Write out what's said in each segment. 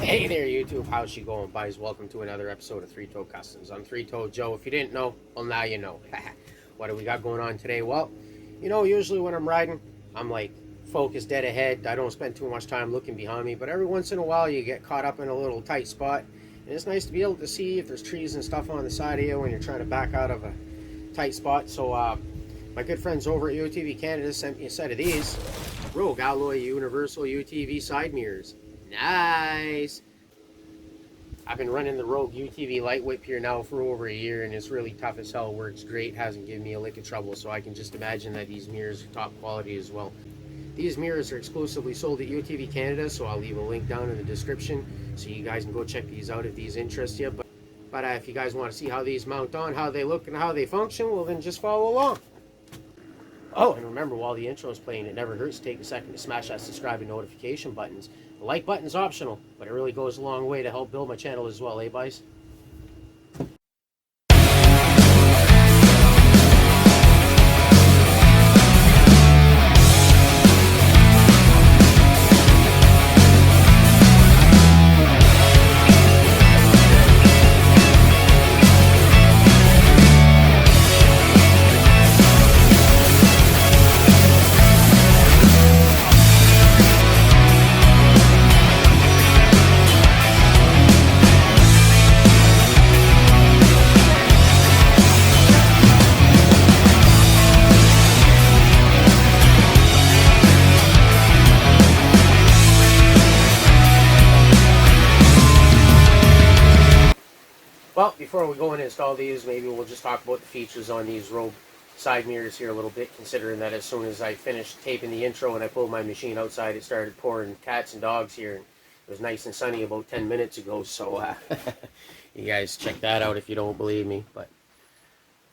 Hey there YouTube, how's she going, guys? Welcome to another episode of Three Toe Customs. I'm Three Toe Joe. If you didn't know, well now you know. What do we got going on today? Well, usually when I'm riding, I'm like focused dead ahead. I don't spend too much time looking behind me, but every once in a while you get caught up in a little tight spot. And it's nice to be able to see if there's trees and stuff on the side of you when you're trying to back out of a tight spot. So my good friends over at UTV Canada sent me a set of these Rogue Alloy Universal UTV side mirrors. Nice. I've been running the Rogue UTV light whip here now for over a year, and it's really tough as hell. Works great, hasn't given me a lick of trouble, so I can just imagine that these mirrors are top quality as well. These mirrors are exclusively sold at UTV Canada, so I'll leave a link down in the description so you guys can go check these out if these interest you. But if you guys want to see how these mount on, how they look, and how they function, well then just follow along. Oh, and remember, while the intro is playing, it never hurts to take a second to smash that subscribe and notification buttons. The like button's optional, but it really goes a long way to help build my channel as well, eh, boys? Well, before we go and install these, maybe we'll just talk about the features on these Rogue side mirrors here a little bit, considering that as soon as I finished taping the intro and I pulled my machine outside, it started pouring cats and dogs here. And it was nice and sunny about 10 minutes ago, so you guys check that out if you don't believe me. But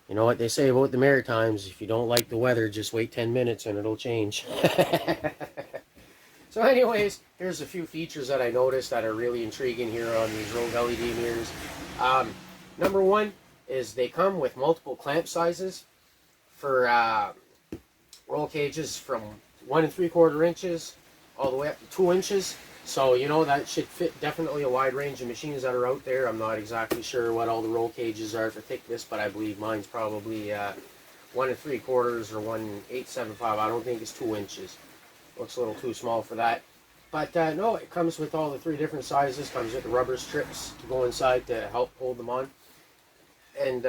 you know what they say about the Maritimes, if you don't like the weather, just wait 10 minutes and it'll change. So anyways, here's a few features that I noticed that are really intriguing here on these Rogue LED mirrors. Number one is they come with multiple clamp sizes for roll cages from 1 3/4 inches all the way up to 2 inches. So that should fit definitely a wide range of machines that are out there. I'm not exactly sure what all the roll cages are for thickness, but I believe mine's probably 1 3/4 or 1/875. I don't think it's 2 inches. Looks a little too small for that. But no, it comes with all the 3 different sizes. Comes with the rubber strips to go inside to help hold them on. And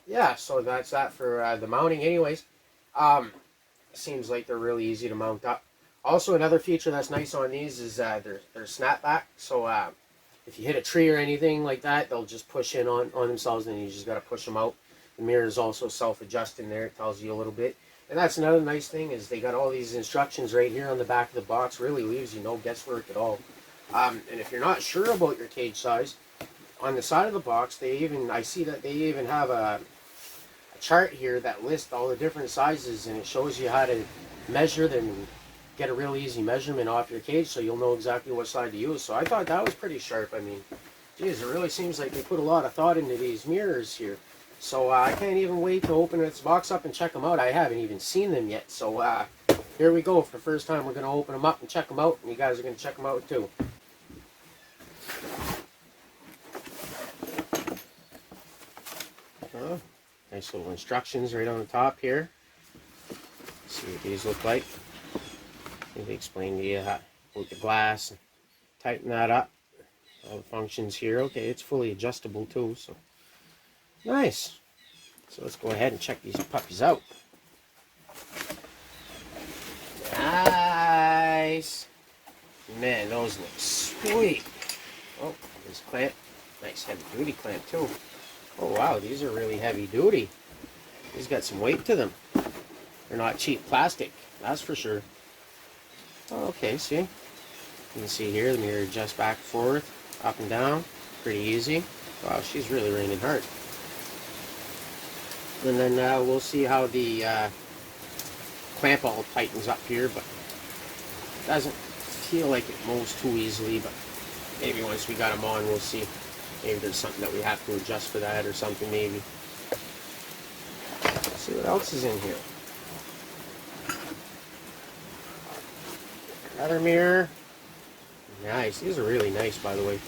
yeah, so that's that for the mounting anyways. Seems like they're really easy to mount up. Also, another feature that's nice on these is they're snapback. So if you hit a tree or anything like that, they'll just push in on themselves, and you just got to push them out. The mirror is also self-adjusting there. It tells you a little bit. And that's another nice thing, is they got all these instructions right here on the back of the box. Really leaves you no guesswork at all. And if you're not sure about your cage size, on the side of the box, I see that they even have a chart here that lists all the different sizes, and it shows you how to measure them and get a real easy measurement off your cage, so you'll know exactly what side to use. So I thought that was pretty sharp. I mean, geez, it really seems like they put a lot of thought into these mirrors here. So I can't even wait to open this box up and check them out. I haven't even seen them yet. So here we go. For the first time, we're going to open them up and check them out. And you guys are going to check them out too. Nice little instructions right on the top here. Let's see what these look like. Maybe explain to you how to put the glass and tighten that up. All the functions here. Okay, it's fully adjustable too. So nice. So let's go ahead and check these puppies out. Nice. Man, those look sweet. Oh, this clamp. Nice heavy duty clamp too. Oh wow, these are really heavy duty. These got some weight to them. They're not cheap plastic, that's for sure. Oh, okay, see? You can see here the mirror adjusts back and forth, up and down. Pretty easy. Wow, she's really raining hard. And then we'll see how the clamp all tightens up here, but it doesn't feel like it moves too easily, but maybe once we got them on, we'll see. Maybe there's something that we have to adjust for that or something maybe. Let's see what else is in here. Another mirror. Nice. These are really nice, by the way.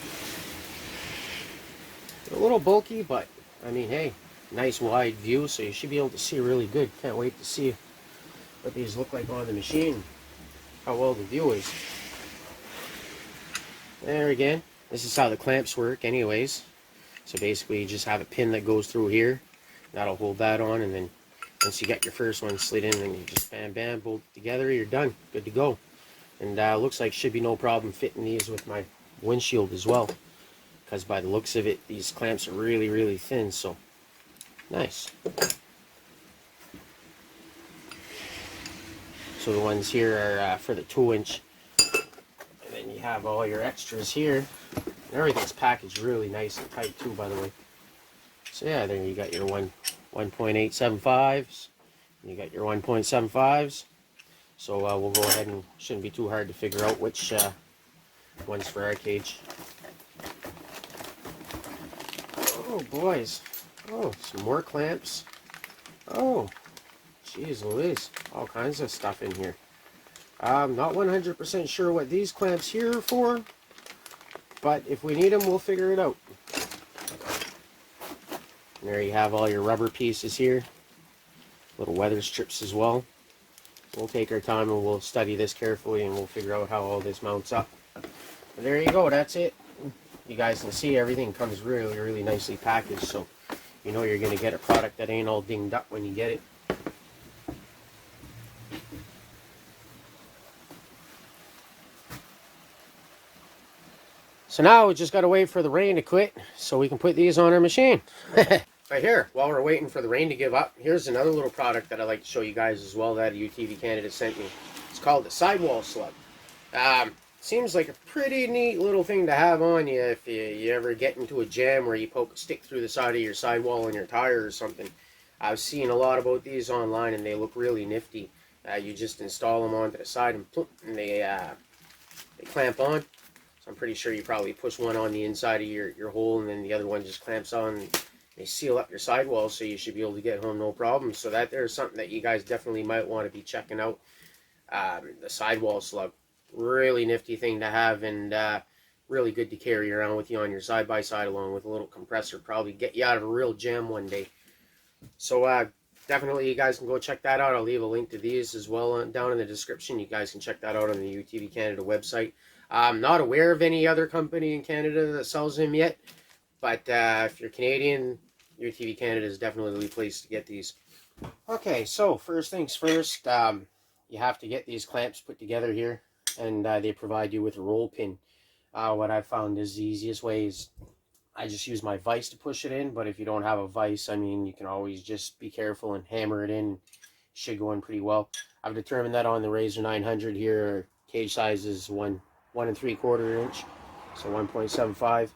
They're a little bulky, but I mean, hey, nice wide view, so you should be able to see really good. Can't wait to see what these look like on the machine, how well the view is. There again, this is how the clamps work anyways. So basically you just have a pin that goes through here. That'll hold that on, and then once you get your first one slid in, then you just bam bam, bolt it together, you're done. Good to go. And looks like should be no problem fitting these with my windshield as well. Because by the looks of it, these clamps are really, really thin, so nice. So the ones here are for the 2-inch. And then you have all your extras here. And everything's packaged really nice and tight too, by the way. So yeah, then you got your 1.875s. You got your 1.75s. So we'll go ahead, and shouldn't be too hard to figure out which one's for our cage. Oh boys. Oh, some more clamps. Oh, jeez Louise. All kinds of stuff in here. I'm not 100% sure what these clamps here are for, but if we need them, we'll figure it out. And there you have all your rubber pieces here. Little weather strips as well. We'll take our time and we'll study this carefully, and we'll figure out how all this mounts up. But there you go, that's it. You guys can see everything comes really, really nicely packaged, so you know you're going to get a product that ain't all dinged up when you get it. So now we just got to wait for the rain to quit so we can put these on our machine. Right here, while we're waiting for the rain to give up, here's another little product that I'd like to show you guys as well that UTV Canada sent me. It's called the Sidewall slug. Seems like a pretty neat little thing to have on you if you ever get into a jam where you poke a stick through the side of your sidewall on your tire or something. I've seen a lot about these online and they look really nifty. You just install them onto the side and they clamp on. So I'm pretty sure you probably push one on the inside of your hole, and then the other one just clamps on. They seal up your sidewall, so you should be able to get home no problem. So that there's something that you guys definitely might want to be checking out. The Sidewall slug. Really nifty thing to have, and really good to carry around with you on your side-by-side along with a little compressor. Probably get you out of a real jam one day. So definitely you guys can go check that out. I'll leave a link to these as well down in the description. You guys can check that out on the UTV Canada website. I'm not aware of any other company in Canada that sells them yet, but if you're Canadian, UTV Canada is definitely the place to get these. Okay, so first things first, you have to get these clamps put together here, and they provide you with a roll pin. What I found is the easiest way is I just use my vise to push it in, but if you don't have a vise, I mean, you can always just be careful and hammer it in. It should go in pretty well. I've determined that on the RZR 900 here, cage size is 1 3/4 inch, so 1.75.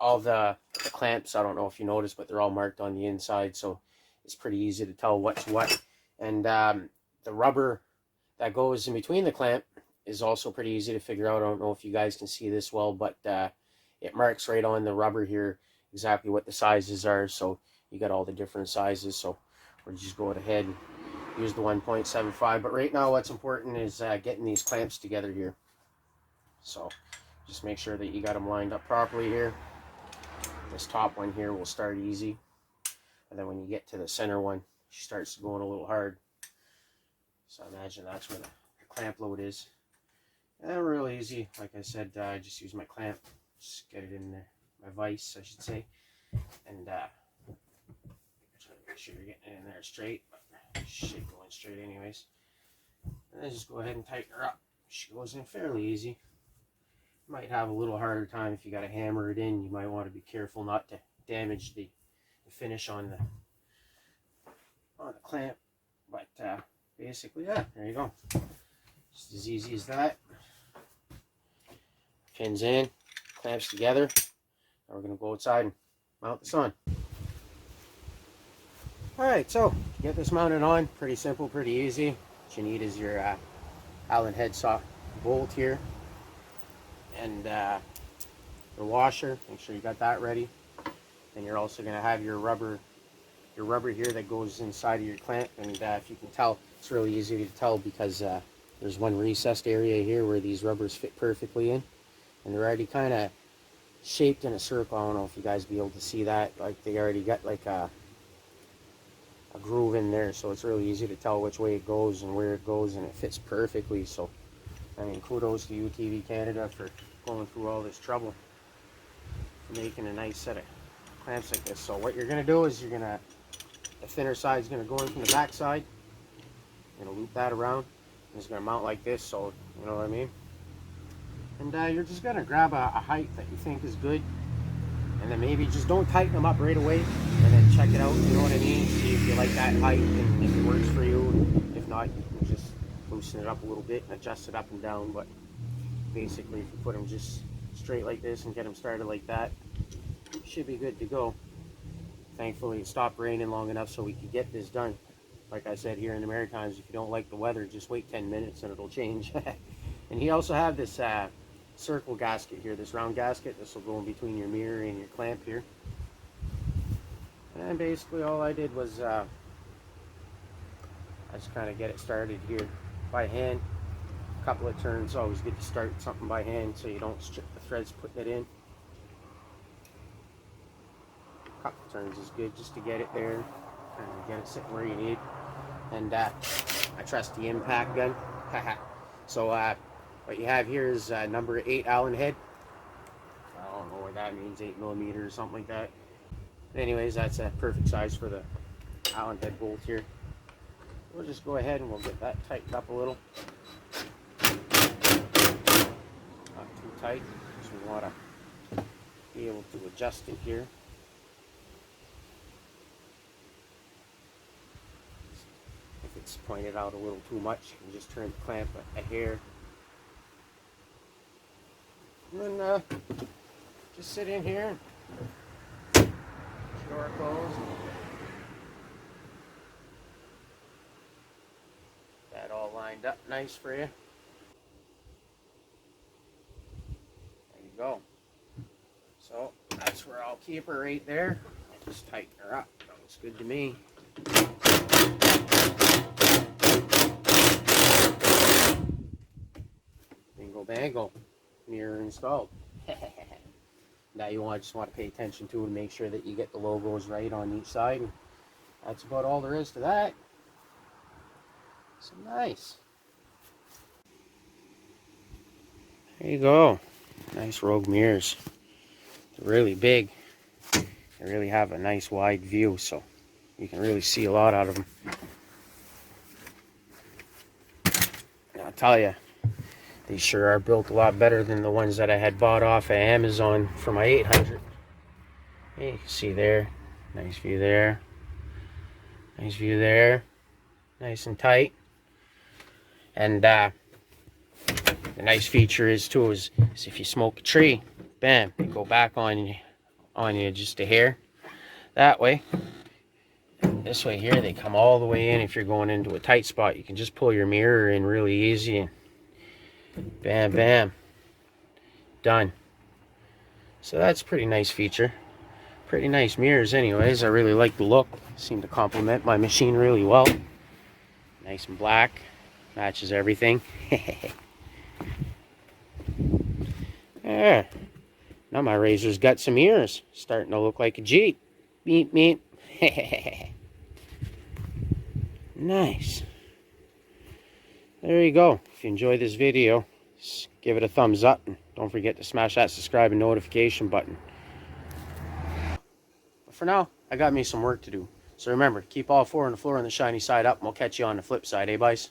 All the clamps, I don't know if you noticed, but they're all marked on the inside, so it's pretty easy to tell what's what. And the rubber that goes in between the clamp is also pretty easy to figure out. I don't know if you guys can see this well, but it marks right on the rubber here exactly what the sizes are, so you got all the different sizes. So we're just going ahead and use the 1.75. But right now what's important is getting these clamps together here. So just make sure that you got them lined up properly here. This top one here will start easy, and then when you get to the center one, she starts going a little hard. So imagine that's where the clamp load is. And real easy, like I said, I just use my clamp, just get it in there, my vise I should say, and try to make sure you're getting it in there straight, but it should go in straight anyways. And then just go ahead and tighten her up. She goes in fairly easy. Might have a little harder time if you got to hammer it in. You might want to be careful not to damage the finish on the clamp, but basically, yeah, there you go. Just as easy as that. Pins in, clamps together. Now we're going to go outside and mount this on. Alright, so to get this mounted on, pretty simple, pretty easy. What you need is your Allen head saw bolt here, and the washer. Make sure you got that ready. Then you're also going to have your rubber here that goes inside of your clamp, and if you can tell, it's really easy to tell because you There's one recessed area here where these rubbers fit perfectly in, and they're already kind of shaped in a circle. I don't know if you guys be able to see that. Like they already got like a groove in there, so it's really easy to tell which way it goes and where it goes, and it fits perfectly. So I mean, kudos to UTV Canada for going through all this trouble for making a nice set of clamps like this. So what you're going to do is the thinner side is going to go in from the back side. You're going to loop that around, and it's going to mount like this, so you know what I mean. And you're just going to grab a height that you think is good, and then maybe just don't tighten them up right away, and then check it out, you know what I mean. See if you like that height and if it works for you. And if not, you can just loosen it up a little bit and adjust it up and down. But basically, if you put them just straight like this and get them started like that, you should be good to go. Thankfully, it stopped raining long enough so we could get this done. Like I said, here in the Maritimes, if you don't like the weather, just wait 10 minutes and it'll change. And he also have this circle gasket here, this round gasket. This will go in between your mirror and your clamp here. And basically all I did was I just kind of get it started here by hand. A couple of turns, always good to start something by hand so you don't strip the threads putting it in. A couple of turns is good just to get it there and get it sitting where you need. And I trust the impact gun. So what you have here is number 8 Allen head. I don't know what that means, 8mm or something like that. But anyways, that's a perfect size for the Allen head bolt here. We'll just go ahead and we'll get that tightened up a little. Not too tight, because we want to be able to adjust it here. If it's pointed out a little too much, you can just turn the clamp a hair. And then just sit in here, door closed. That all lined up nice for you. There you go. So that's where I'll keep her right there. I'll just tighten her up. That looks good to me. Bingo bango. Mirror installed. Now you just want to pay attention to and make sure that you get the logos right on each side. And that's about all there is to that. So nice. There you go. Nice Rogue mirrors. They're really big. They really have a nice wide view, so you can really see a lot out of them. And I'll tell you, these sure are built a lot better than the ones that I had bought off of Amazon for my 800. Hey, you can see there. Nice view there. Nice view there. Nice and tight. And the nice feature is too is if you smoke a tree, bam, they go back on you just a hair. That way. This way here, they come all the way in. If you're going into a tight spot, you can just pull your mirror in really easy and bam, bam, done. So that's a pretty nice feature. Pretty nice mirrors anyways. I really like the look. Seem to complement my machine really well. Nice and black. Matches everything. Yeah. Now my Razor's got some ears. Starting to look like a Jeep. Beep, beep. Nice. There you go. If you enjoyed this video, give it a thumbs up. And don't forget to smash that subscribe and notification button. But for now, I got me some work to do. So remember, keep all 4 on the floor and the shiny side up, and we'll catch you on the flip side, eh, boys?